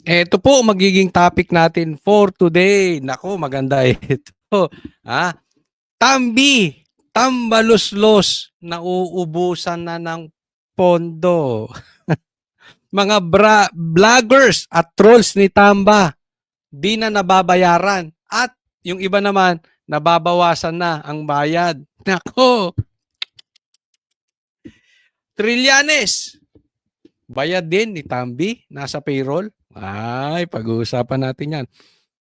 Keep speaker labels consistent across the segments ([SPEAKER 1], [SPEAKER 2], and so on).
[SPEAKER 1] Ito po magiging topic natin for today. Nako, maganda ito. Ah, Tambi, tambaluslos, nauubusan na ng pondo. Mga vloggers at trolls ni Tamba, di na nababayaran. At yung iba naman, nababawasan na ang bayad. Nako, Trillanes, bayad din ni Tambi, nasa payroll. Ay, pag-uusapan natin yan.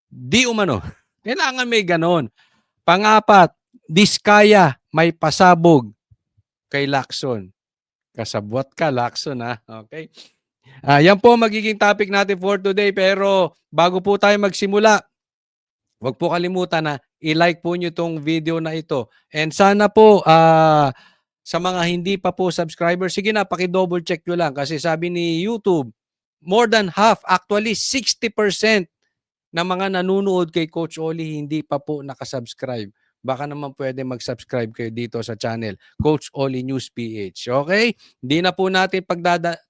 [SPEAKER 1] Di umano. Kailangan may ganon. Pangapat, Diskaya, may pasabog kay Lacson. Kasabwat ka, Lacson, ha? Okay? Yan po magiging topic natin for today. Pero bago po tayo magsimula, huwag po kalimutan na i-like po nyo itong video na ito. And sana po, sa mga hindi pa po subscriber, sige na, paki-double check nyo lang. Kasi sabi ni YouTube, more than half, actually 60% na mga nanonood kay Coach Oli hindi pa po nakasubscribe. Baka naman pwede mag-subscribe kayo dito sa channel, Coach Oli News PH. Okay? Hindi na po natin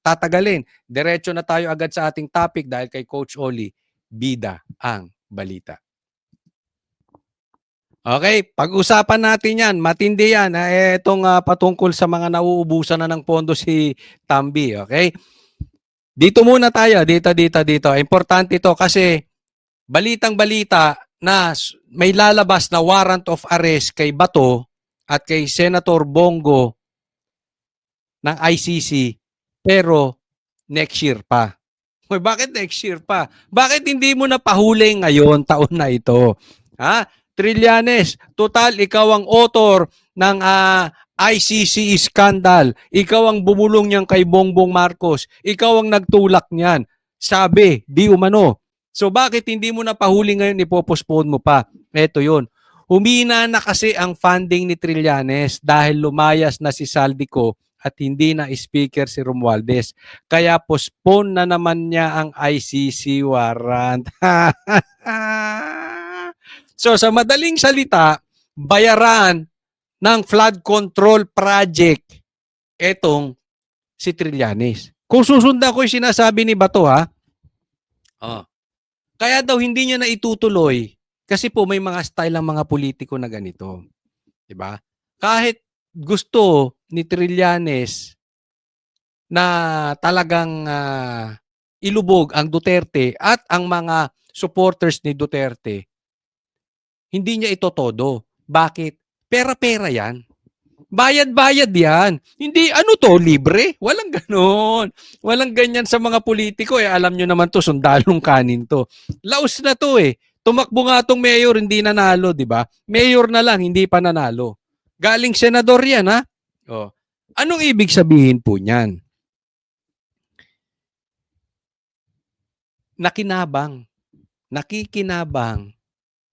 [SPEAKER 1] tatagalin. Diretso na tayo agad sa ating topic dahil kay Coach Oli, bida ang balita. Okay, pag-usapan natin yan. Matindi yan. Itong patungkol sa mga nauubusan na ng pondo si Tambi. Okay? Dito muna tayo. Dito. Importante ito kasi balitang-balita na may lalabas na warrant of arrest kay Bato at kay Senator Bongo ng ICC pero next year pa. Bakit next year pa? Bakit hindi mo na pahuli ngayon, taon na ito? Ha? Trillanes, total ikaw ang author ng ICC scandal. Ikaw ang bumulong niyan kay Bongbong Marcos. Ikaw ang nagtulak niyan. Sabi, di umano. So bakit hindi mo na pahuli ngayon, ipopostpone mo pa? Ito yun. Humina na kasi ang funding ni Trillanes dahil lumayas na si Saldico at hindi na speaker si Romualdez. Kaya postpone na naman niya ang ICC warrant. So sa madaling salita, bayaran ng flood control project etong si Trillanes. Kung susundan ko yung sinasabi ni Bato, ha? Oh. Kaya daw hindi niya na itutuloy kasi po may mga style ang mga politiko na ganito. 'Di ba? Kahit gusto ni Trillanes na talagang ilubog ang Duterte at ang mga supporters ni Duterte, hindi niya ito todo. Bakit? Pera-pera yan. Bayad-bayad yan. Hindi, ano to, libre? Walang ganon. Walang ganyan sa mga politiko. Alam nyo naman to, sundalong kanin to. Laos na to eh. Tumakbo nga tong mayor, hindi nanalo, di ba? Mayor na lang, hindi pa nanalo. Galing senador yan, ha? Oh. Anong ibig sabihin po niyan? Nakikinabang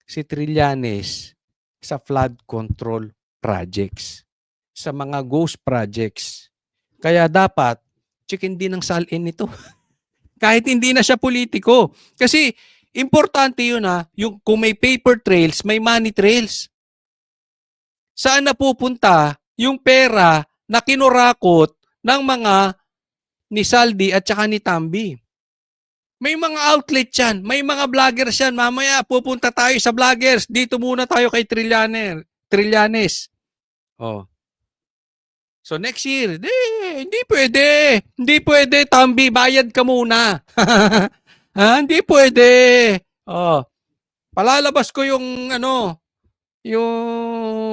[SPEAKER 1] si Trillanes sa flood control projects, sa mga ghost projects. Kaya dapat, chicken din ang salin nito. Kahit hindi na siya politiko. Kasi, importante yun yung kung may paper trails, may money trails. Saan na pupunta yung pera na kinurakot ng mga ni Saldi at saka ni Tambi? May mga outlet yan. May mga vloggers yan. Mamaya pupunta tayo sa vloggers. Dito muna tayo kay Trillanes. Oh. So next year, hindi pwede. Hindi pwede, Tambi. Bayad ka muna. Hindi pwede. Oh. Palalabas ko yung yung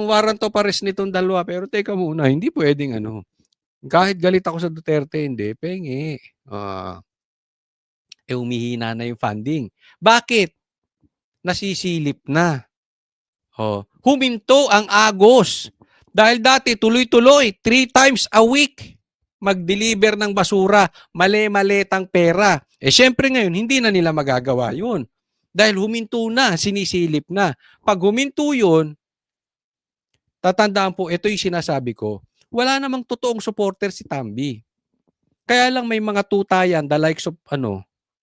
[SPEAKER 1] warrant of arrest nitong dalawa. Pero teka muna, hindi pwedeng Kahit galit ako sa Duterte, hindi. Pengi. Humihina na yung funding. Bakit? Nasisilip na. Huminto ang agos. Dahil dati tuloy-tuloy, 3 times a week mag-deliver ng basura, mali-maletang pera. Syempre ngayon, hindi na nila magagawa yun. Dahil huminto na, sinisilip na. Pag huminto yun, tatandaan po, ito yung sinasabi ko, wala namang totoong supporter si Tambi. Kaya lang may mga tutayan, the likes of,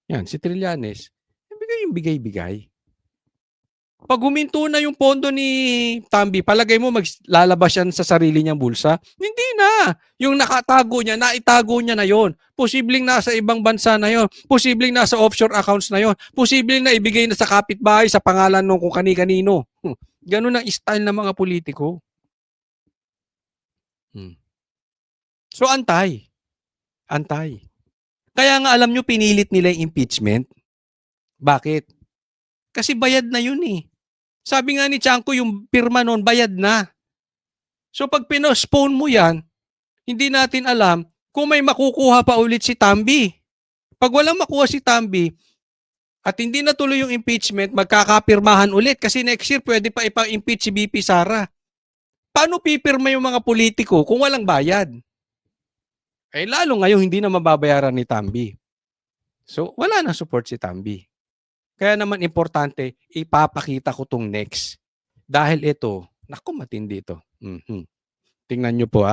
[SPEAKER 1] yan, si Trillanes, bigay yung bigay-bigay. Pag huminto na yung pondo ni Tambi, palagay mo lalabas yan sa sarili niyang bulsa? Hindi na. Yung nakatago niya, naitago niya na yon. Posibleng nasa ibang bansa na yon. Posibleng nasa offshore accounts na yon. Posibleng na ibigay na sa kapitbahay sa pangalan nung kung kani-kanino. Ganun ang style ng mga politiko. So antay. Antay. Kaya nga alam nyo, pinilit nila yung impeachment. Bakit? Kasi bayad na yun eh. Sabi nga ni Chanko, yung pirma noon, bayad na. So pag pinospone mo yan, hindi natin alam kung may makukuha pa ulit si Tambi. Pag walang makuha si Tambi, at hindi natuloy yung impeachment, magkakapirmahan ulit kasi next year pwede pa ipa-impeach si BP Sara. Paano pipirma yung mga politiko kung walang bayad? Eh lalo ngayon hindi na mababayaran ni Tambi. So wala na support si Tambi. Kaya naman importante, ipapakita ko tong next. Dahil ito, naku matindi ito. Tingnan nyo po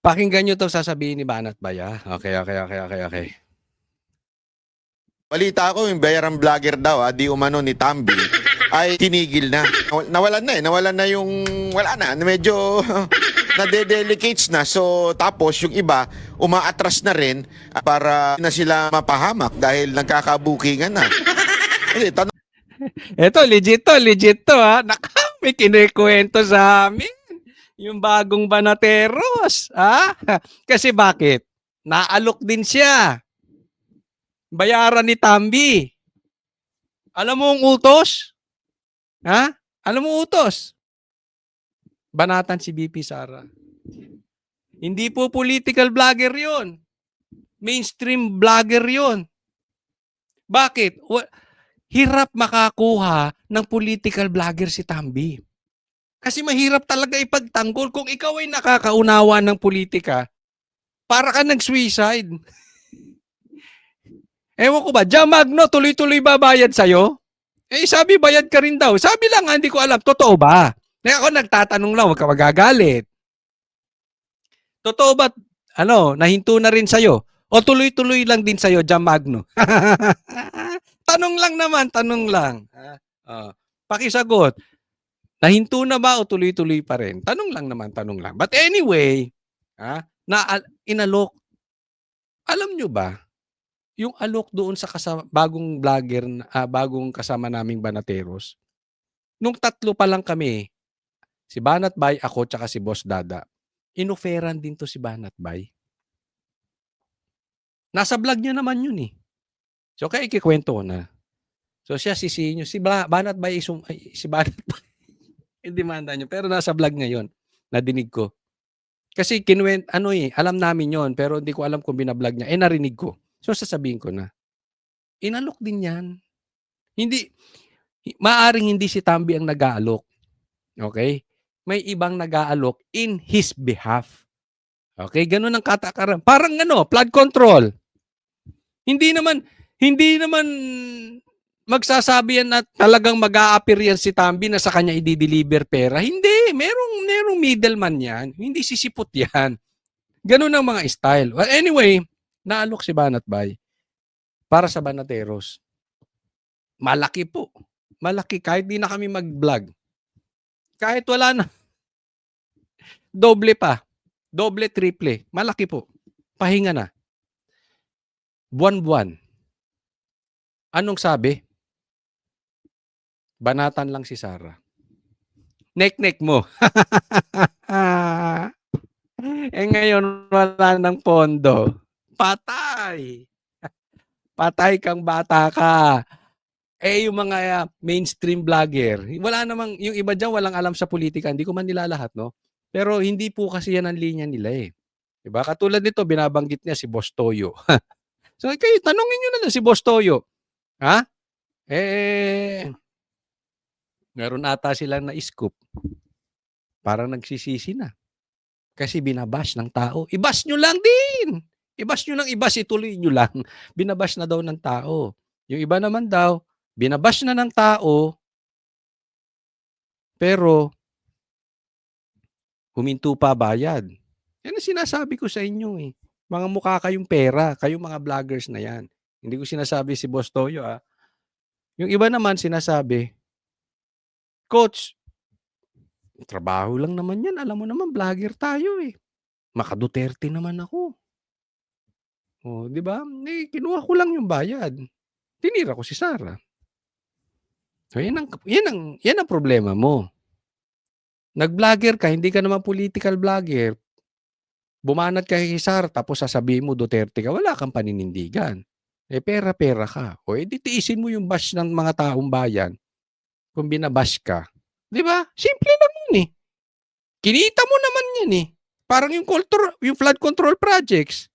[SPEAKER 1] Pakinggan nyo to sasabihin ni Banat Baya. Okay.
[SPEAKER 2] Balita ko yung bayarang vlogger daw, di umano ni Tambi, ay tinigil na. Nawalan na yung, wala na, medyo nadedelicates na. So tapos yung iba, umaatras na rin para na sila mapahamak dahil nagkakabukingan na. Hindi,
[SPEAKER 1] Ito, legit to may kinikwento sa amin. Yung bagong Banateros. Kasi bakit? Naalok din siya. Bayaran ni Tambi. Alam mo ang utos? Alam mo utos? Banatan si BP Sara. Hindi po political vlogger yon. Mainstream vlogger yon. Bakit? Hirap makakuha ng political vlogger si Tambi. Kasi mahirap talaga ipagtanggol. Kung ikaw ay nakakaunawa ng politika, para ka nag-suicide. Ewan ko ba, Magno, tuloy-tuloy ba bayad sa'yo? Sabi bayad ka rin daw. Sabi lang, hindi ko alam. Totoo ba? Ako nagtatanong lang, huwag ka magagalit. Totoo ba, nahinto na rin sa'yo? O tuloy-tuloy lang din sa'yo, Magno? Tanong lang naman, tanong lang. Pakisagot. Nahinto na ba o tuloy-tuloy pa rin? Tanong lang naman, tanong lang. But anyway, inalok. Alam nyo ba, yung alok doon sa bagong vlogger, bagong kasama naming Banateros, nung 3 pa lang kami, si Banat Bay, ako, tsaka si Boss Dada, inoferan din to si Banat Bay. Nasa vlog niya naman yun eh. So kaya ikikwento ko na. So siya sisihin nyo, si Banat Bay, si Banat Bay, demanda nyo. Pero nasa vlog ngayon, nadinig ko. Kasi alam namin yon, pero hindi ko alam kung binablog niya. Narinig ko. So sasabihin ko na, inalok din yan. Maaring hindi si Tambi ang nag-aalok. Okay? May ibang nag-aalok in his behalf. Okay? Ganun ang katakaran. Parang flood control. Hindi naman magsasabi yan na talagang mag-a-appear yan si Tambi na sa kanya i-deliver pera. Hindi. Merong middleman yan. Hindi sisipot yan. Ganun ang mga style. Well, anyway, naalok si Banat Bay para sa Banateros. Malaki po. Malaki. Kahit di na kami mag-vlog. Kahit wala na. Doble pa. Doble, triple. Malaki po. Pahinga na. Buwan-buwan. Anong sabi? Banatan lang si Sara. Nek-nek mo. Ngayon wala ng pondo. Patay. Patay kang bata ka. Yung mga mainstream vlogger, wala namang, yung iba dyan walang alam sa politika. Hindi ko man nila lahat, no? Pero hindi po kasi yan ang linya nila eh. Diba? Katulad nito, binabanggit niya si Boss Toyo. So kayo, tanungin nyo na lang si Boss Toyo. Meron ata silang na-scoop. Parang nagsisisi na. Kasi binabash ng tao. Ibash nyo lang din. Ibash nyo lang, ibash, ituloy nyo lang. Binabash na daw ng tao. Yung iba naman daw, binabash na ng tao, pero huminto pa bayad. Yan ang sinasabi ko sa inyo eh. Mga mukha kayong pera, kayong mga vloggers na yan. Hindi ko sinasabi si Boss Toyo Yung iba naman sinasabi, "Coach, trabaho lang naman 'yan, alam mo naman vlogger tayo, eh. Maka-Duterte naman ako." Oh, 'di ba? Eh, kinuha ko lang yung bayad. Tinira ko si Sara. So, 'yan ang problema mo. Nag-vlogger ka, hindi ka naman political vlogger, bumanat ka kay Sara tapos sasabihin mo Duterte ka, wala kang paninindigan. Eh, pera-pera ka. O, eh, di tiisin mo yung bash ng mga taong bayan kung bina-bash ka. 'Di ba? Simple lang yun, eh. Kinita mo naman yan, eh. Parang yung flood control projects,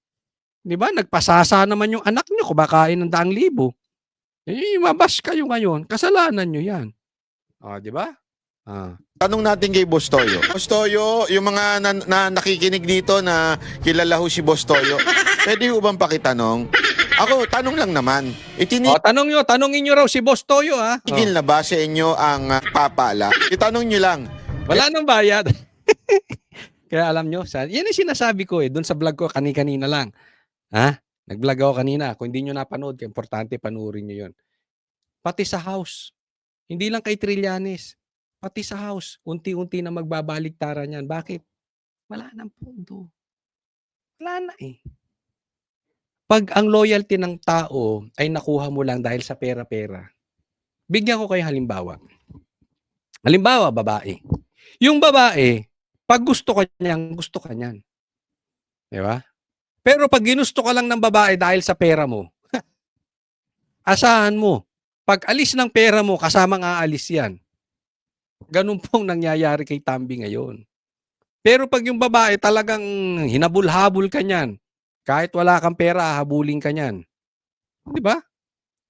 [SPEAKER 1] 'di ba? Nagpasasa naman yung anak niyo, kumakain ng daang libo. Eh, ma-bash kayo ngayon, kasalanan niyo 'yan. Oh, 'di ba? Ah.
[SPEAKER 2] Tanong natin kay Boss Toyo. Boss Toyo, yung mga nakikinig dito na kilala ho si Boss Toyo, pwede ho bang pakitanong? Ako, tanong lang naman.
[SPEAKER 1] Oh, tanungin niyo raw si Boss Toyo, ha?
[SPEAKER 2] Itinigil
[SPEAKER 1] Oh.
[SPEAKER 2] na ba sa inyo ang papala? Itanong nyo lang.
[SPEAKER 1] Wala nang bayad. Kaya alam niyo, yan ang sinasabi ko, eh, do'n sa vlog ko kani-kanina lang. Ha? Nag-vlog ako kanina, kung hindi niyo napanood, importante panoorin niyo 'yon. Pati sa house, hindi lang kay Trillanes, pati sa house, unti-unti na magbabaliktaran 'yan. Bakit? Wala ng pondo. Wala na, eh. 'Pag ang loyalty ng tao ay nakuha mo lang dahil sa pera-pera, bigyan ko kayo halimbawa. Halimbawa, babae. Yung babae, 'pag gusto ka niyan, gusto ka niyan, 'di ba? Pero 'pag ginusto ka lang ng babae dahil sa pera mo, asahan mo, 'pag alis ng pera mo kasamang aalis 'yan. Gano'n pong nangyayari kay Tambi ngayon. Pero 'pag yung babae talagang hinabol-habol ka niyan, kahit wala kang pera hahabulin ka niyan, 'di ba?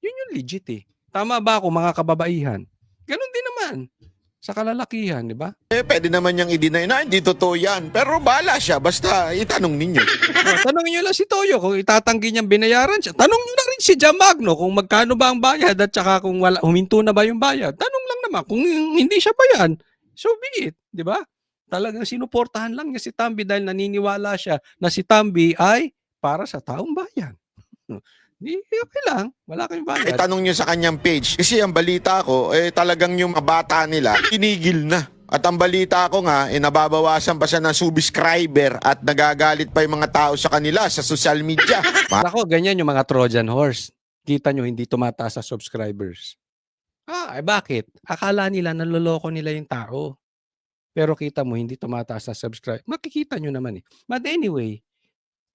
[SPEAKER 1] Yun yung legit, eh. Tama ba ako mga kababaihan? Gano'n din naman sa kalalakihan, 'di ba?
[SPEAKER 2] Pwede naman niyang i-deny na hindi totoo yan. Pero bahala siya, basta itanong ninyo.
[SPEAKER 1] Oh, tanungin niyo lang si Toyo kung itatanggi niyang binayaran siya. Tanong niyo na rin si Jamagno kung magkano ba ang bayad at saka kung huminto na ba yung bayad. Tanong lang naman kung hindi siya bayan, so be it, 'di ba? Talagang sinuportahan lang niya si Tambi dahil naniniwala siya na si Tambi ay para sa taong bayan. 'Di okey lang, wala kayong bayad.
[SPEAKER 2] Itanong nyo sa kanyang page. Kasi ang balita ko, talagang yung mga bata nila, tinigil na. At ang balita ko nga, nababawasan pa siya ng subscriber at nagagalit pa yung mga tao sa kanila sa social media.
[SPEAKER 1] Naku, ganyan yung mga Trojan horse. Kita nyo hindi tumataas sa subscribers. Eh bakit? Akala nila naloloko nila yung tao. Pero kita mo hindi tumataas sa makikita nyo naman, eh. But anyway,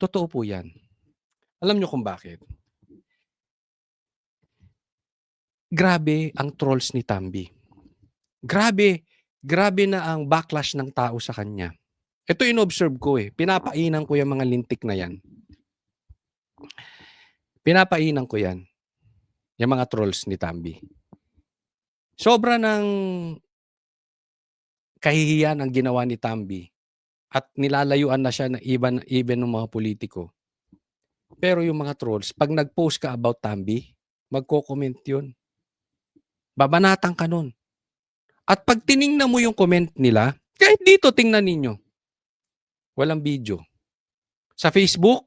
[SPEAKER 1] totoo po yan. Alam nyo kung bakit? Grabe ang trolls ni Tambi. Grabe, grabe na ang backlash ng tao sa kanya. Ito inobserve ko, eh. Pinapainan ko yung mga lintik na yan. Pinapainan ko yan. Yung mga trolls ni Tambi. Sobra ng kahihiyan ang ginawa ni Tambi at nilalayuan na siya ng even ng mga politiko. Pero yung mga trolls, 'pag nag-post ka about Tambi, magko-comment yun. Babanatan ka nun. At 'pag tiningnan mo yung comment nila, kahit dito tingnan ninyo, walang video. Sa Facebook,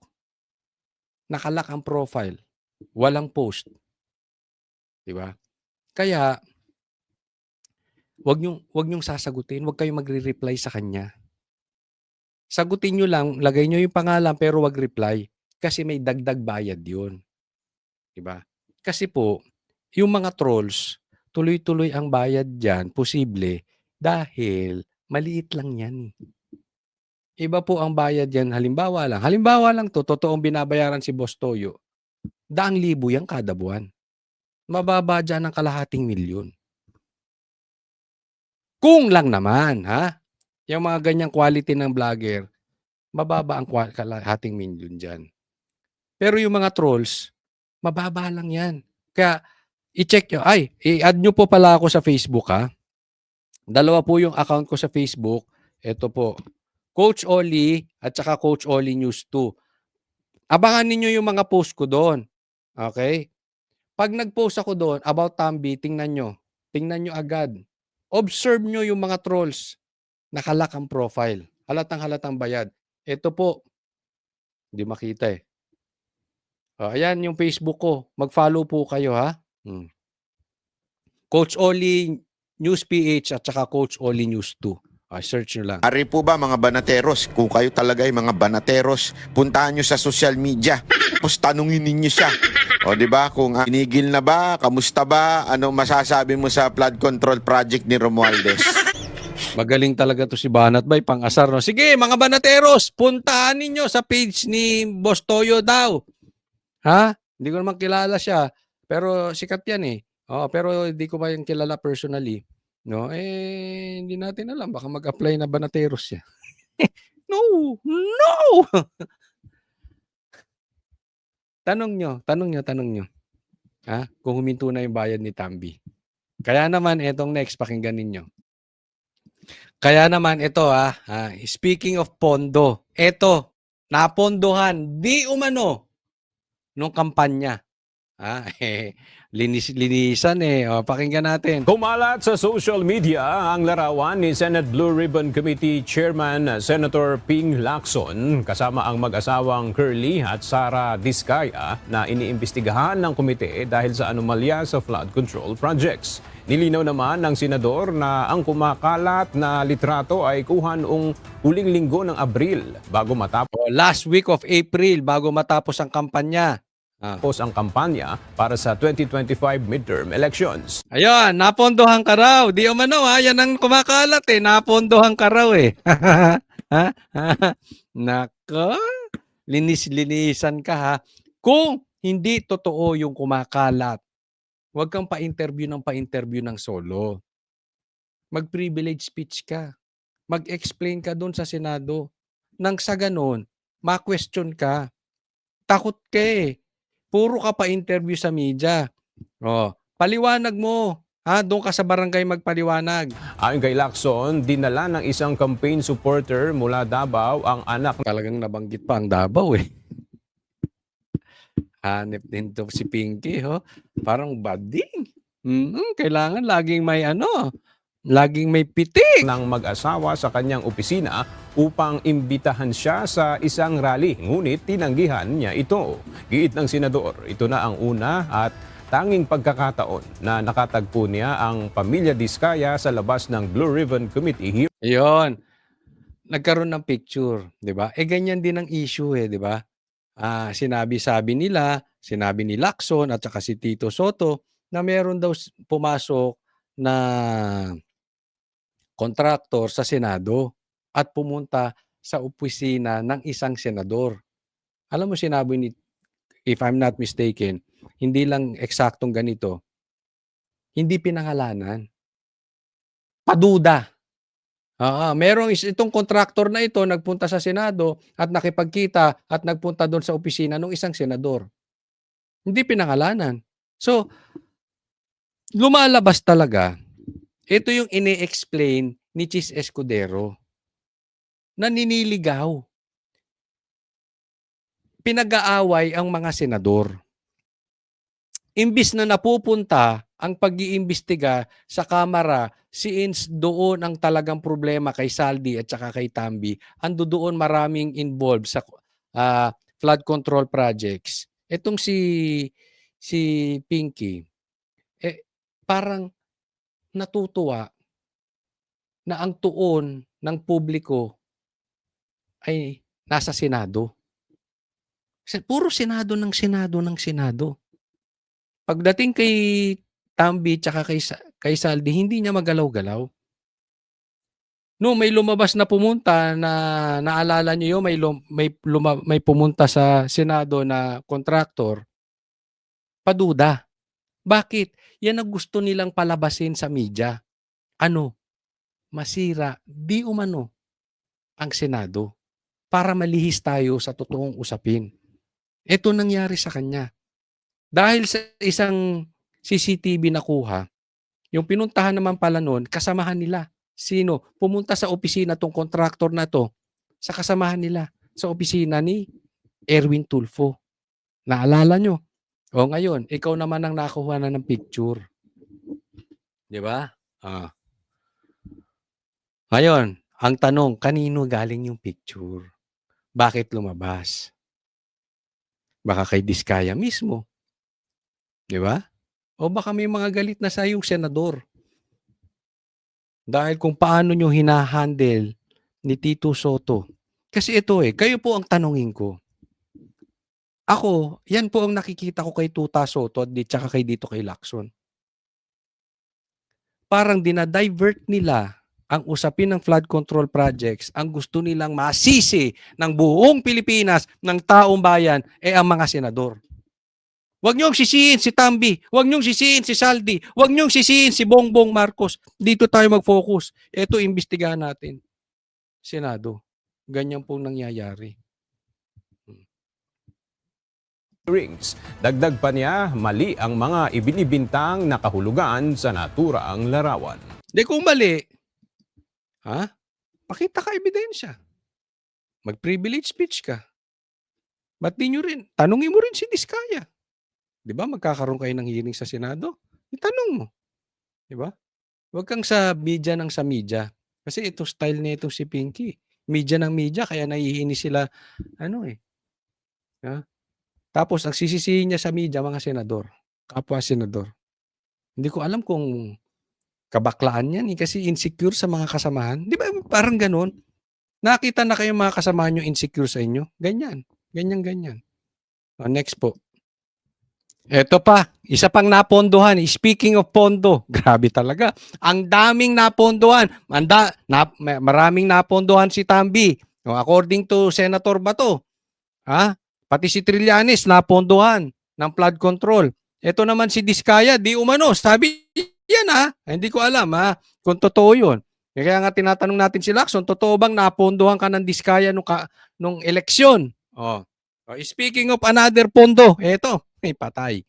[SPEAKER 1] naka-lock ang profile, walang post. 'Di ba? Kaya, wag niyong sasagutin, wag kayong magre-reply sa kanya. Sagutin niyo lang, lagay niyo yung pangalan pero wag reply kasi may dagdag bayad 'yun, 'di ba? Kasi po, yung mga trolls, tuloy-tuloy ang bayad diyan posible dahil maliit lang 'yan, eh. Iba po ang bayad diyan halimbawa lang 'to, totoong binabayaran si Boss Toyo, daang libo 'yan kada buwan. Mababa diyan ng kalahating milyon. Kung lang naman, ha? Yung mga ganyang quality ng vlogger, mababa ang kalahating milyon diyan. Pero yung mga trolls, mababa lang 'yan. Kaya i-check niyo, i-add niyo po pala ako sa Facebook, ha. Dalawa po yung account ko sa Facebook. Ito po, Coach Oli at saka Coach Oli News 2. Abangan ninyo yung mga post ko doon. Okay? 'Pag nag-post ako doon about Tambi, tingnan niyo. Tingnan niyo agad. Observe niyo yung mga trolls. Naka-lock ang profile. Halatang-halatang bayad. Ito po, hindi makita, eh. Ayan yung Facebook ko. Mag-follow po kayo, ha. Coach Oli News PH at saka Coach Oli News 2. Search nyo lang.
[SPEAKER 2] Ari po ba mga banateros, kung kayo talaga ay mga banateros, puntahan nyo sa social media. Tapos tanungin ninyo siya. O di ba kung tinigil na ba, kamusta ba, ano masasabi mo sa flood control project ni Romualdez?
[SPEAKER 1] Magaling talaga to si Banat Bay, pang-asar. No? Sige, mga banateros, puntahan ninyo sa page ni Boss Toyo daw. Ha? Hindi ko naman kilala siya. Pero sikat yan eh. Pero hindi ko ba yung kilala personally. No? Hindi natin alam. Baka mag-apply na banateros siya. No! No! Tanong nyo. Ha? Kung huminto na yung bayad ni Tambi. Kaya naman, etong next, pakinggan ninyo. Kaya naman, ito speaking of pondo, ito, napondohan, di umano, nung kampanya. Linisan eh. Pakinggan natin.
[SPEAKER 3] Kumalat sa social media ang larawan ni Senate Blue Ribbon Committee Chairman Senator Ping Lacson kasama ang mag-asawang Curly at Sara Diskaya na iniimbestigahan ng komite dahil sa anomalya sa flood control projects. Nilinaw naman ng senador na ang kumakalat na litrato ay kuha noong huling linggo ng Abril bago matapos
[SPEAKER 1] Last week of April, bago matapos ang kampanya.
[SPEAKER 3] ang kampanya para sa 2025 midterm elections.
[SPEAKER 1] Ayun, napondohan ka raw. Di umano yan ang kumakalat eh. Napondohan ka raw eh. Nako, linis-linisan ka ha. Kung hindi totoo yung kumakalat, huwag kang pa-interview ng solo. Mag-privilege speech ka. Mag-explain ka doon sa Senado. Nang sa ganun, ma-question ka. Takot ka eh. Puro ka pa-interview sa media. Paliwanag mo. Doon ka sa barangay magpaliwanag.
[SPEAKER 3] Ayon kay Lacson, dinala ng isang campaign supporter mula Davao ang anak.
[SPEAKER 1] Talagang nabanggit pa ang Davao eh. Hanep din to si Pinky, Parang bading. Kailangan laging may pitik.
[SPEAKER 3] Ng mag-asawa sa kanyang opisina upang imbitahan siya sa isang rally. Ngunit tinanggihan niya ito. Giit ng senador, ito na ang una at tanging pagkakataon na nakatagpo niya ang pamilya Diskaya sa labas ng Blue Ribbon Committee hearing.
[SPEAKER 1] Ayun. Nagkaroon ng picture, 'di ba? Ganyan din ang issue 'di ba? Sinabi ni Lacson at saka si Tito Soto na meron daw pumasok na kontraktor sa Senado at pumunta sa opisina ng isang senador. Alam mo sinabi ni, if I'm not mistaken, hindi lang eksaktong ganito, hindi pinangalanan. Paduda. Itong kontraktor na ito nagpunta sa Senado at nakipagkita at nagpunta doon sa opisina ng isang senador. Hindi pinangalanan. So, lumalabas talaga, ito yung ini-explain ni Chis Escudero. Naniniligaw. Pinag-aaway ang mga senador. Imbis na napupunta ang pag-iimbestiga sa Kamara, since doon ang talagang problema kay Saldi at saka kay Tambi, ando doon maraming involved sa flood control projects. Itong si Pinky, parang natutuwa na ang tuon ng publiko ay nasa Senado. Puro Senado ng Senado. Pagdating kay Tambi tsaka kay Saldi, hindi niya magalaw-galaw. No, may lumabas na pumunta na naalala niyo may pumunta sa Senado na kontraktor. Paduda. Bakit? Yan ang gusto nilang palabasin sa media. Masira, di umano ang Senado para malihis tayo sa totoong usapin. Ito nangyari sa kanya. Dahil sa isang CCTV nakuha, yung pinuntahan naman pala noon, kasamahan nila. Sino? Pumunta sa opisina tong kontraktor na to, sa kasamahan nila, sa opisina ni Erwin Tulfo. Naalala nyo? Ngayon, ikaw naman ang nakuha na ng picture. Di ba? Ngayon, ang tanong, kanino galing yung picture? Bakit lumabas? Baka kay Diskaya mismo. Di ba? O baka may mga galit na sa yung senador. Dahil kung paano nyo hinahandle ni Tito Soto. Kasi ito kayo po ang tanungin ko. Ako, yan po ang nakikita ko kay Tuta Soto at tsaka kay dito kay Lacson. Parang dinadivert nila ang usapin ng flood control projects, ang gusto nilang masisi ng buong Pilipinas, ng taong bayan, ang mga senador. Huwag niyong sisihin si Tambi, huwag niyong sisihin si Saldi, huwag niyong sisihin si Bongbong Marcos. Dito tayo mag-focus. Ito, imbestigahan natin. Senado. Ganyan pong nangyayari.
[SPEAKER 3] Rings. Dagdag pa niya, mali ang mga ibinibintang na kahulugan sa naturang larawan.
[SPEAKER 1] Di kung mali, pakita ka ebidensya. Mag-privilege speech ka. Ba't di nyo rin, tanungin mo rin si Diskaya. Di ba, magkakaroon kayo ng hearing sa Senado? Itanong mo. Di ba? Huwag kang sa media ng sa media. Kasi ito style na ito si Pinky. Media ng media, kaya naiinis sila, Tapos, ang sisisihin niya sa media, mga senador. Kapwa senador. Hindi ko alam kung kabaklaan yan kasi insecure sa mga kasamahan. Di ba parang ganun? Nakita na kayo mga kasamahan nyo insecure sa inyo? Ganyan. Ganyan. Next po. Eto pa, isa pang napondohan. Speaking of pondo, grabe talaga. Ang daming napondohan. Maraming napondohan si Tambi. According to Senator Bato. Pati si Trillanes napondohan ng flood control. Ito naman si Diskaya, di umano. Sabi yan hindi ko alam kung totoo yun. Kaya nga tinatanong natin si Lacson, totoo bang napondohan ka ng Diskaya nung eleksyon? Speaking of another pondo, eto, patay.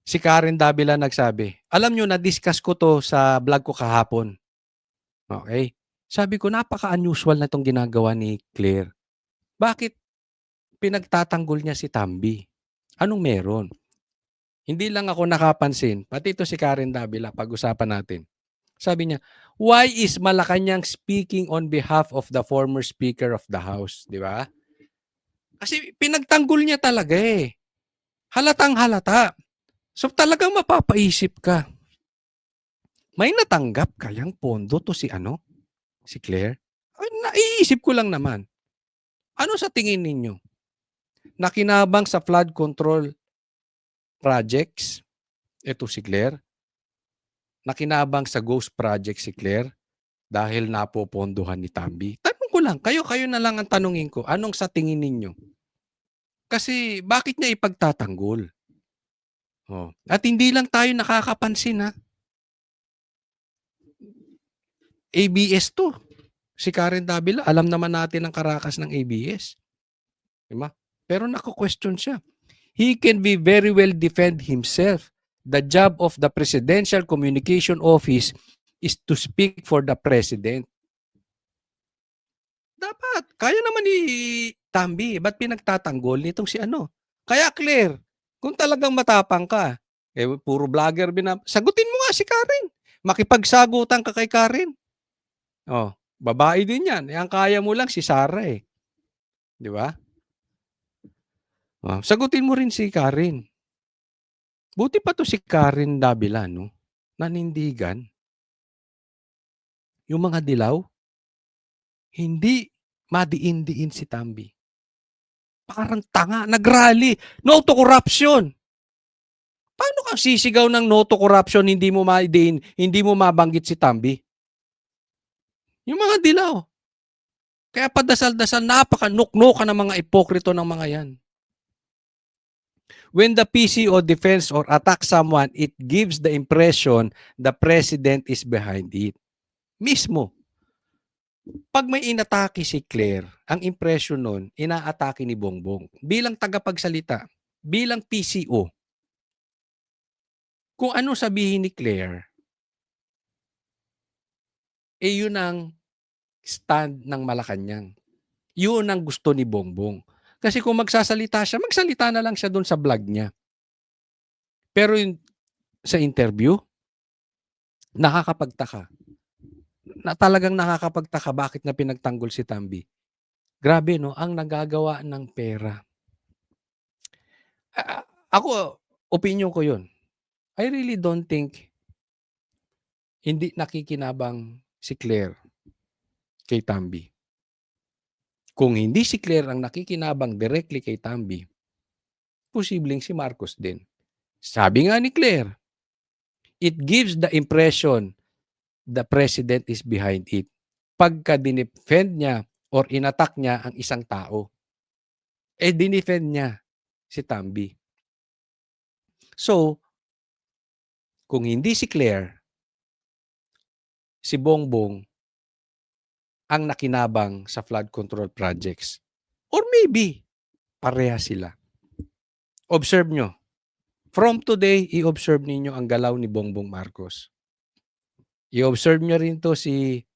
[SPEAKER 1] Si Karen Davila nagsabi, alam nyo, na-discuss ko to sa vlog ko kahapon. Okay? Sabi ko, napaka-unusual na itong ginagawa ni Claire. Bakit pinagtatanggol niya si Tambi? Anong meron? Hindi lang ako nakapansin, pati ito si Karen Davila, pag-usapan natin. Sabi niya, why is Malacanang speaking on behalf of the former Speaker of the House? Di ba? Kasi pinagtanggol niya talaga Halatang halata. So talagang mapapaisip ka. May natanggap kayang pondo to si Si Claire? Naiisip ko lang naman. Ano sa tingin ninyo? Nakinabang sa flood control projects, ito si Claire. Nakinabang sa ghost project si Claire dahil napopondohan ni Tambi. Tanong ko lang, kayo na lang ang tanungin ko, anong sa tingin ninyo? Kasi bakit niya ipagtatanggol? At hindi lang tayo nakakapansin ABS to. Si Karen Davila, alam naman natin ang karakas ng ABS. Diba? Pero nako-question siya. He can be very well defend himself. The job of the Presidential Communication Office is to speak for the President. Dapat. Kaya naman ni Tambi. Ba't pinagtatanggol nitong si Kaya Claire, kung talagang matapang ka, puro vlogger sagutin mo nga si Karen. Makipagsagutan ka kay Karen. Babae din yan. Ang kaya mo lang si Sara Di ba? Sagutin mo rin si Karen. Buti pa to si Karen Davila, nanindigan. Yung mga dilaw, hindi madiin-diin si Tambi. Parang tanga, nagrally. No to corruption. Paano kang sisigaw ng no to corruption, hindi mo madiin, hindi mo mabanggit si Tambi? Yung mga dilaw. Kaya padasal-dasal, napaka-nuknukan ng mga ipokrito ng mga yan. When the PCO defends or attacks someone, it gives the impression the president is behind it. Mismo. Pag may inatake si Claire, ang impression nun, inaatake ni Bongbong. Bilang tagapagsalita, bilang PCO, kung ano sabihin ni Claire, yun ang stand ng Malacanang. Yun ang gusto ni Bongbong. Kasi kung magsasalita siya, magsalita na lang siya doon sa vlog niya. Pero sa interview, nakakapagtaka. Talagang nakakapagtaka bakit na pinagtanggol si Tambi. Grabe ang nagagawa ng pera. Ako, opinion ko yun. I really don't think hindi nakikinabang si Claire kay Tambi. Kung hindi si Claire ang nakikinabang directly kay Tambi, posibleng si Marcos din. Sabi nga ni Claire, it gives the impression the president is behind it. Pagka dinefend niya or inattack niya ang isang tao, dinefend niya si Tambi. So, kung hindi si Claire, si Bongbong ang nakinabang sa flood control projects. Or maybe, pareha sila. Observe nyo. From today, i-observe ninyo ang galaw ni Bongbong Marcos. I-observe nyo rin to si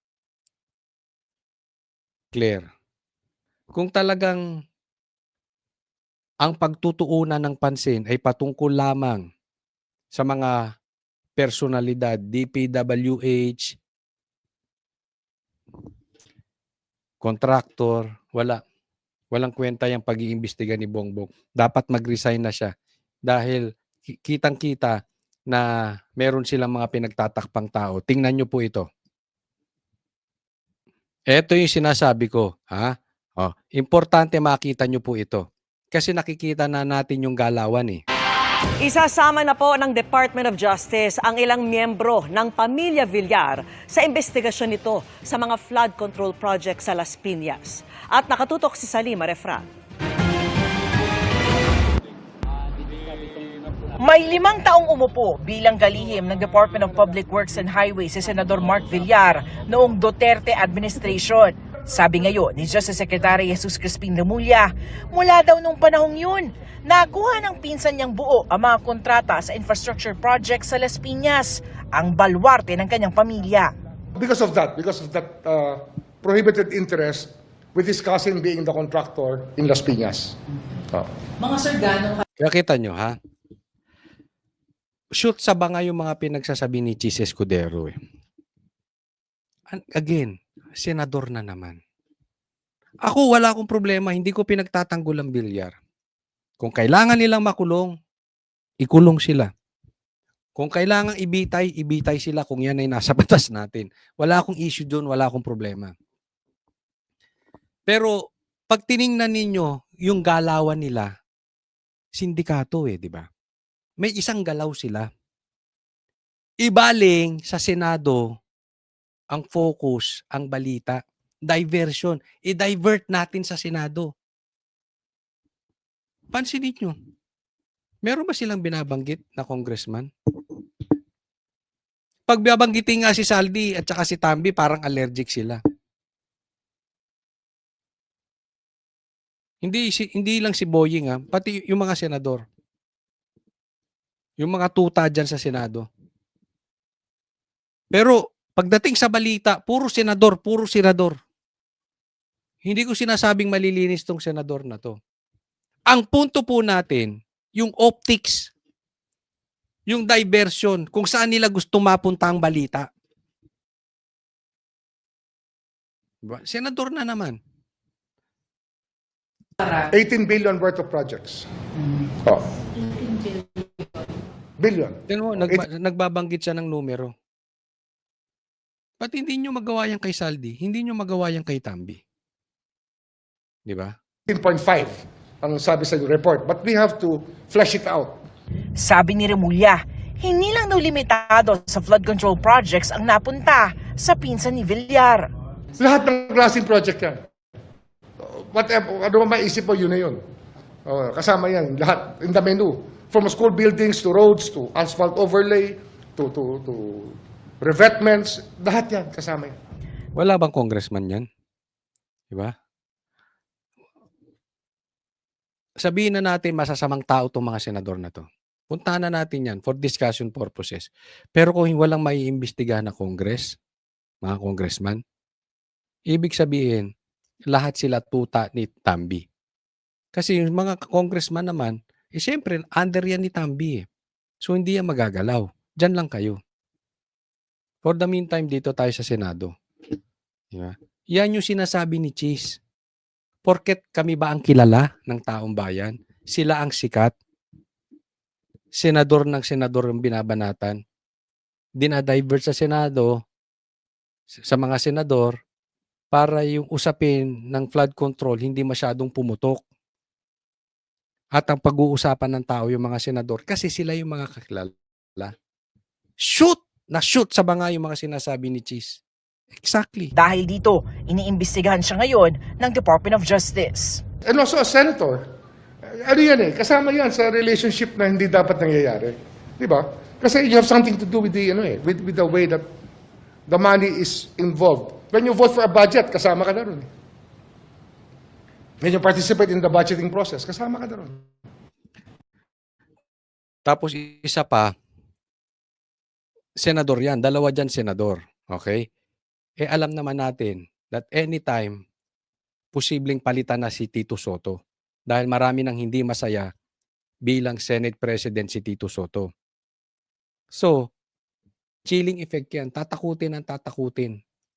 [SPEAKER 1] Claire. Kung talagang ang pagtutuunan ng pansin ay patungkol lamang sa mga personalidad, DPWH, contractor, walang kwenta yung pag-iimbestiga ni Bongbong. Dapat mag-resign na siya dahil kitang-kita na meron silang mga pinagtatakpang tao. Tingnan nyo po ito. Ito yung sinasabi ko. Importante makita nyo po ito. Kasi nakikita na natin yung galawan eh.
[SPEAKER 4] Isasama na po ng Department of Justice ang ilang miyembro ng Pamilya Villar sa investigasyon nito sa mga flood control project sa Las Piñas. At nakatutok si Salima Refran.
[SPEAKER 5] May 5 taong umupo bilang kalihim ng Department of Public Works and Highways si Senador Mark Villar noong Duterte administration. Sabi ngayon ni Justice Secretary Jesus Crispin Remulla, mula daw nung panahong yun, nakuha ng pinsan niyang buo ang mga kontrata sa infrastructure project sa Las Piñas, ang balwarte ng kanyang pamilya.
[SPEAKER 6] Because of that prohibited interest with his cousin being the contractor in Las Piñas.
[SPEAKER 5] Mga sir, gano'ng
[SPEAKER 1] Kaya kita nyo ha? Shoot sa banga yung mga pinagsasabi ni Chis Escudero eh. Again, senador na naman. Ako wala akong problema, hindi ko pinagtatanggol ang Villar. Kung kailangan nilang makulong, ikulong sila. Kung kailangan ibitay, ibitay sila kung yan ay nasa batas natin. Wala akong issue doon, wala akong problema. Pero pag tiningnan ninyo yung galawan nila, sindikato di ba? May isang galaw sila. Ibaling sa Senado ang focus, ang balita, diversion. I-divert natin sa Senado. Pansinin nyo. Meron ba silang binabanggit na congressman? Pag babanggitin nga si Saldi at saka si Tambi, parang allergic sila. Hindi lang si Boying pati yung mga senador. Yung mga tuta dyan sa Senado. Pero pagdating sa balita, puro senador, puro senador. Hindi ko sinasabing malilinis tong senador na to. Ang punto po natin, yung optics, yung diversion, kung saan nila gusto mapunta ang balita. Diba? Senador na naman.
[SPEAKER 6] 18 billion worth of projects. Billion.
[SPEAKER 1] Nagbabanggit siya ng numero. Ba't hindi nyo magawa yan kay Saldi? Hindi nyo magawa yan kay Tambi. Di ba?
[SPEAKER 6] 18.5 ang sabi sa report. But we have to flesh it out.
[SPEAKER 5] Sabi ni Remulla, hindi lang daw limitado sa flood control projects ang napunta sa pinsan ni Villar.
[SPEAKER 6] Lahat ng klaseng project yan. Whatever, ano man maisip mo, yun na yun. Kasama yan, lahat, in the menu. From school buildings to roads to asphalt overlay to revetments, lahat yan kasama yan.
[SPEAKER 1] Wala bang congressman yan? Di ba? Sabihin na natin masasamang tao itong mga senador na to. Puntahan na natin yan for discussion purposes. Pero kung walang maiimbestigahan na Congress, mga congressman, ibig sabihin, lahat sila tuta ni Tambi. Kasi yung mga congressman naman, siyempre, under yan ni Tambi. So, hindi yan magagalaw. Diyan lang kayo. For the meantime, dito tayo sa Senado. Diba? Yan yung sinasabi ni Cheese. Porket kami ba ang kilala ng taong bayan? Sila ang sikat? senador ng senador yung binabanatan. Dinadivert sa Senado, sa mga senador, para yung usapin ng flood control hindi masyadong pumutok. At ang pag-uusapan ng tao yung mga senador kasi sila yung mga kakilala. Shoot! Na-shoot sa banga yung mga sinasabi ni Cheese. Exactly.
[SPEAKER 5] Dahil dito, iniimbestigahan siya ngayon ng Department of Justice.
[SPEAKER 6] And also a senator, ano yan eh, kasama yan sa relationship na hindi dapat nangyayari. Di ba? Kasi you have something to do with the, with the way that the money is involved. When you vote for a budget, kasama ka na ron. When you participate in the budgeting process, kasama ka na ron.
[SPEAKER 1] Tapos isa pa, senador yan. Dalawa dyan senador. Okay? Alam naman natin that anytime, posibleng palitan na si Tito Soto. Dahil marami nang hindi masaya bilang Senate President si Tito Soto. So, chilling effect yan. Tatakutin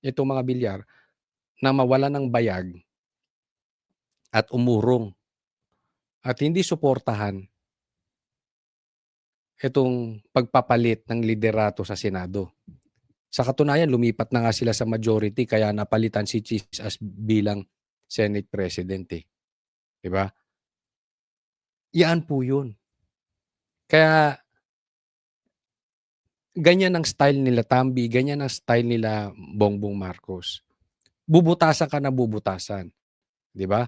[SPEAKER 1] itong mga bilyar na mawala ng bayag at umurong at hindi suportahan itong pagpapalit ng liderato sa Senado. Sa katunayan, lumipat na nga sila sa majority kaya napalitan si Cheese as bilang Senate President. Diba? Yan po yun. Kaya ganyan ang style nila Tambi, ganyan ang style nila Bongbong Marcos. Bubutasan ka na bubutasan. Diba?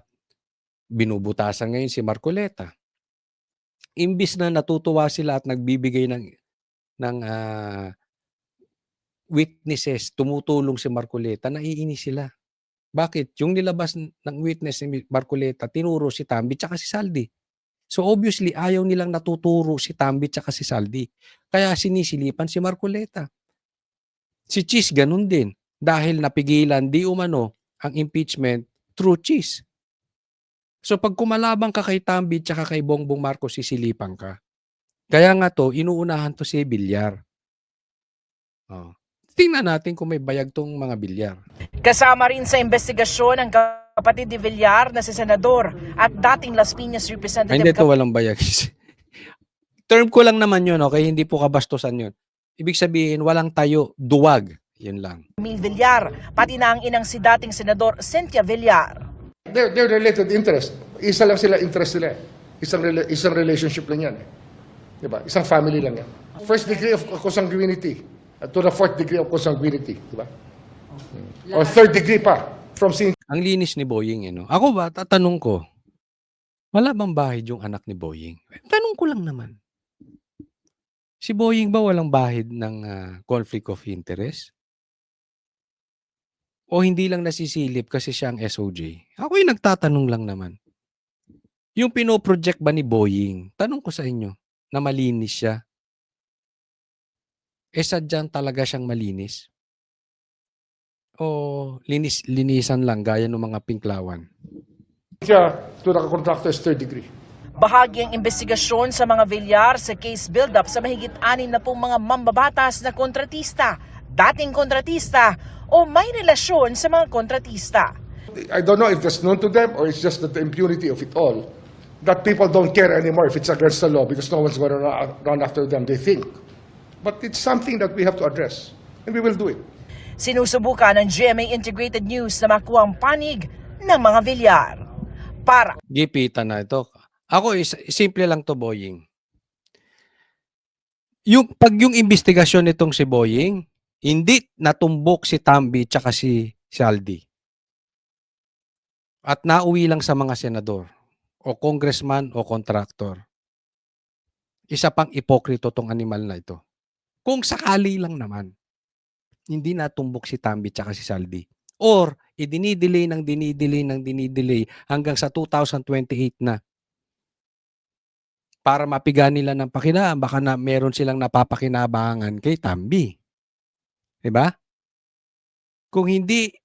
[SPEAKER 1] Binubutasan ngayon si Marcoleta. Imbis na natutuwa sila at nagbibigay ng witnesses, tumutulong si Marcoleta, naiinis sila. Bakit? Yung nilabas ng witness ni Marcoleta, tinuro si Tambi tsaka si Saldi. So obviously, ayaw nilang natuturo si Tambi tsaka si Saldi. Kaya sinisilipan si Marcoleta. Si Cheese ganun din. Dahil napigilan di umano ang impeachment through Cheese. So pag kumalabang ka kay Tambi tsaka kay Bongbong Marcos, sisilipan ka. Kaya nga to, inuunahan to si Villar. Oh. Tingnan natin kung may bayag tong mga bilyar.
[SPEAKER 5] Kasama rin sa investigasyon ang kapatid ni Villar na si Senador at dating Las Piñas
[SPEAKER 1] Ay,
[SPEAKER 5] Representative
[SPEAKER 1] hindi to walang bayag. Term ko lang naman yun, okay? Hindi po kabastusan yun. Ibig sabihin, walang tayo, duwag. Yun lang.
[SPEAKER 5] Camille Villar, pati na ang inang si dating Senador Cynthia Villar.
[SPEAKER 6] They're related interest. Isa lang sila interest nila. Isang relationship lang yan. Diba? Isang family lang yan. First degree of consanguinity to the fourth degree of consanguinity. Diba? Or third degree pa. From seeing
[SPEAKER 1] Ang linis ni Boying, no? Ako ba, tatanong ko, wala bang bahid yung anak ni Boying? Tanong ko lang naman. Si Boying ba walang bahid ng conflict of interest? O hindi lang nasisilip kasi siya ang SOJ? Ako yung nagtatanong lang naman. Yung pinoproject ba ni Boying, tanong ko sa inyo, na malinis siya? Sadyang talaga siyang malinis? O linisan lang gaya ng mga pinklawan?
[SPEAKER 6] siya to the contractor's third degree.
[SPEAKER 5] Bahagi ang investigasyon sa mga Villar sa case build-up sa mahigit 60 na pong mga mambabatas na kontratista, dating kontratista o may relasyon sa mga kontratista.
[SPEAKER 6] I don't know if that's known to them or it's just that the impunity of it all. That people don't care anymore if it's against the law because no one's going to run after them, they think. But it's something that we have to address, and we will do it.
[SPEAKER 5] Sinusubukan ng GMA Integrated News na makuha ang panig ng mga Villar. Para
[SPEAKER 1] Gipitan na ito. Ako, simple lang to, Boying. Pag yung investigasyon nitong si Boying, hindi natumbok si Tambi tsaka si Saldi. At nauwi lang sa mga senador o congressman o contractor. Isa pang ipokrito tong animal na ito. Kung sakali lang naman, hindi natumbok si Tambi tsaka si Saldi. Or, idinidelay hanggang sa 2028 na. Para mapiga nila ng pakinabang, baka na meron silang napapakinabangan kay Tambi. Diba? Kung hindi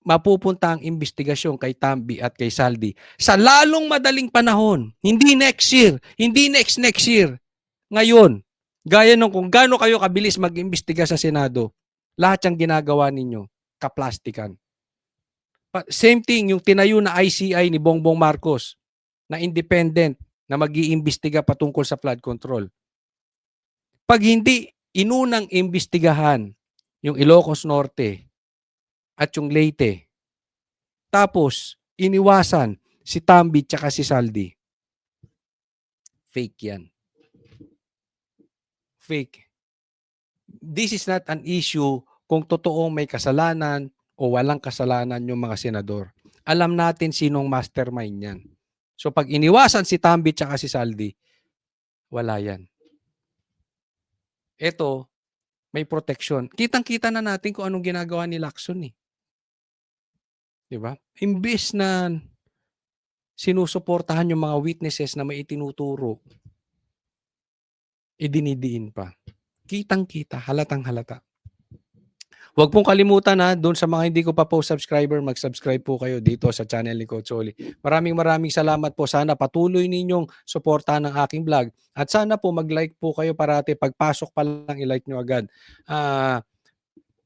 [SPEAKER 1] mapupunta ang investigasyon kay Tambi at kay Saldi sa lalong madaling panahon, hindi next year, hindi next year, ngayon, gaya nung kung gaano kayo kabilis mag-imbestiga sa Senado, lahat yung ginagawa ninyo, kaplastikan. Same thing, yung tinayo na ICI ni Bongbong Marcos, na independent na mag-iimbestiga patungkol sa flood control. Pag hindi inunang imbestigahan yung Ilocos Norte at yung Leyte, tapos iniwasan si Tambi tsaka si Saldi, fake yan. Fake. This is not an issue kung totoong may kasalanan o walang kasalanan yung mga senador. Alam natin sinong mastermind yan. So pag iniwasan si Tambi tsaka si Saldi, wala yan. Ito, may protection. Kitang-kita na natin kung anong ginagawa ni Lacson eh. 'Di ba? Imbes na sinusuportahan yung mga witnesses na may itinuturo, idinidiin pa. Kitang-kita, halatang-halata. Huwag pong kalimutan doon sa mga hindi ko pa po subscriber, mag-subscribe po kayo dito sa channel ni Coach Oli. Maraming salamat po. Sana patuloy ninyong suportahan ang aking vlog. At sana po mag-like po kayo parati. Pagpasok pa lang, i-like nyo agad.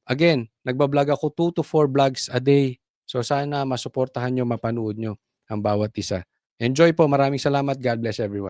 [SPEAKER 1] Again, nagbablog ako 2 to 4 vlogs a day. So sana masuportahan nyo, mapanood nyo ang bawat isa. Enjoy po. Maraming salamat. God bless everyone.